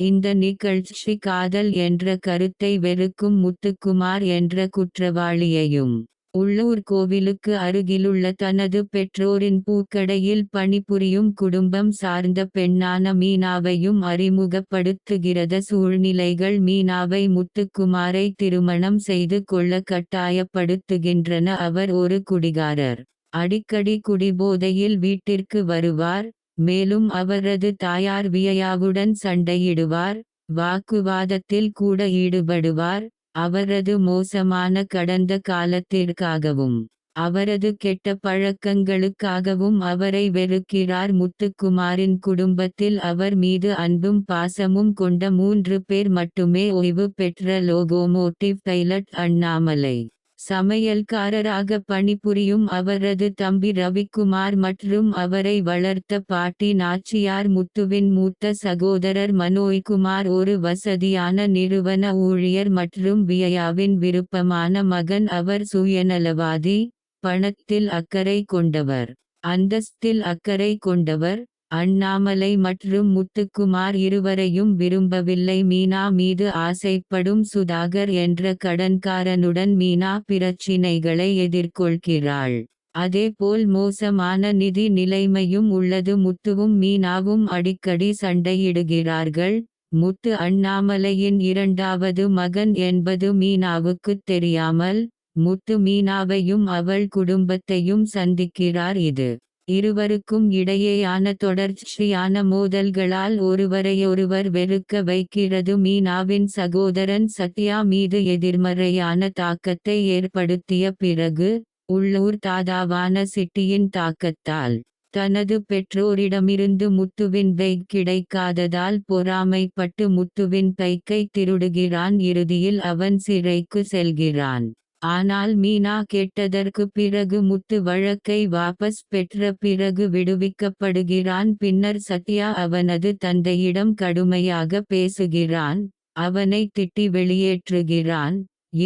இந்த நிகழ்ச்சி காதல் என்ற கருத்தை வெறுக்கும் முத்துக்குமார் என்ற குற்றவாளியையும் உள்ளூர் கோவிலுக்கு அருகிலுள்ள தனது பெற்றோரின் பூக்கடையில் பணிபுரியும் குடும்பம் சார்ந்த பெண்ணான மீனாவையும் அறிமுகப்படுத்துகிறது. சூழ்நிலைகள் மீனாவை முத்துக்குமாரை திருமணம் செய்து கொள்ள கட்டாயப்படுத்துகின்றன. அவர் ஒரு குடிகாரர். அடிக்கடி குடிபோதையில் வீட்டிற்கு வருவார். மேலும் அவரது தாயார் வியயாவுடன் சண்டையிடுவார். வாக்குவாதத்தில் கூட ஈடுபடுவார். அவரது மோசமான கடந்த காலத்திற்காகவும் அவரது கெட்ட பழக்கங்களுக்காகவும் அவரை வெறுக்கிறார். முத்துக்குமாரின் குடும்பத்தில் அவர் மீது அன்பும் பாசமும் கொண்ட 3 பேர் மட்டுமே. ஓய்வு பெற்ற லோகோமோட்டிவ் பைலட் அண்ணாமலை, சமையல்காரராக பணிபுரியும் அவரது தம்பி ரவிக்குமார் மற்றும் அவரை வளர்த்த பாட்டி நாச்சியார். முத்துவின் மூத்த சகோதரர் மனோய்குமார் ஒரு வசதியான நிறுவன ஊழியர் மற்றும் வியயாவின் விருப்பமான மகன். அவர் சுயநலவாதி, பணத்தில் அக்கறை கொண்டவர், அந்தஸ்தில் அக்கறை கொண்டவர். அண்ணாமலை மற்றும் முத்துக்குமார் இருவரையும் விரும்பவில்லை. மீனா மீது ஆசைப்படும் சுதாகர் என்ற கடன்காரனுடன் மீனா பிரச்சினைகளை எதிர்கொள்கிறாள். அதேபோல் மோசமான நிதி நிலைமையும் உள்ளது. முத்துவும் மீனாவும் அடிக்கடி சண்டையிடுகிறார்கள். முத்து அண்ணாமலையின் இரண்டாவது மகன் என்பது மீனாவுக்குத் தெரியாமல் முத்து மீனாவையும் அவள் குடும்பத்தையும் சந்திக்கிறார். இது இருவருக்கும் இடையேயான தொடர்ச்சியான மோதல்களால் ஒருவரையொருவர் வெறுக்க வைக்கிறது. மீனாவின் சகோதரன் சத்யா மீது எதிர்மறையான தாக்கத்தை ஏற்படுத்திய பிறகு உள்ளூர் தாதாவான சிட்டியின் தாக்கத்தால் தனது பெற்றோரிடமிருந்து முத்துவின் பைக் கிடைக்காததால் பொறாமைப்பட்டு முத்துவின் பைக்கை திருடுகிறான். இறுதியில் அவன் சிறைக்கு செல்கிறான். ஆனால் மீனா கேட்டதற்கு பிறகு முத்து வழக்கை வாபஸ் பெற்ற பிறகு விடுவிக்கப்படுகிறான். பின்னர் சத்யா அவனது தந்தையிடம் கடுமையாக பேசுகிறான். அவனை திட்டி வெளியேற்றுகிறான்.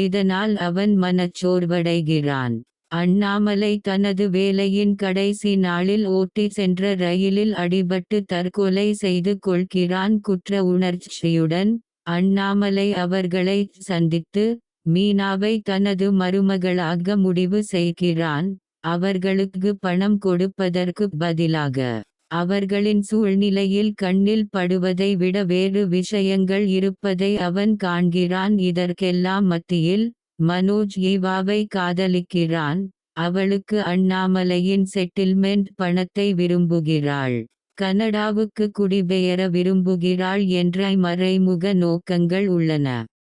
இதனால் அவன் மனச்சோர்வடைகிறான். அண்ணாமலை தனது வேலையின் கடைசி நாளில் ஓட்டி சென்ற ரயிலில் அடிபட்டு தற்கொலை செய்து கொள்கிறான். குற்ற உணர்ச்சியுடன் அண்ணாமலை அவர்களை சந்தித்து மீனாவை தனது மருமகளாக முடிவு செய்கிறான். அவர்களுக்கு பணம் கொடுப்பதற்கு பதிலாக அவர்களின் சூழ்நிலையில் கண்ணில் படுவதை விட வேறு விஷயங்கள் இருப்பதை அவன் காண்கிறான். இதற்கெல்லாம் மத்தியில் மனோஜ் ஈவாவை காதலிக்கிறான். அவளுக்கு அண்ணாமலையின் செட்டில்மெண்ட் பணத்தை விரும்புகிறாள். கனடாவுக்கு குடிபெயர விரும்புகிறாள் என்ற மறைமுக நோக்கங்கள் உள்ளன.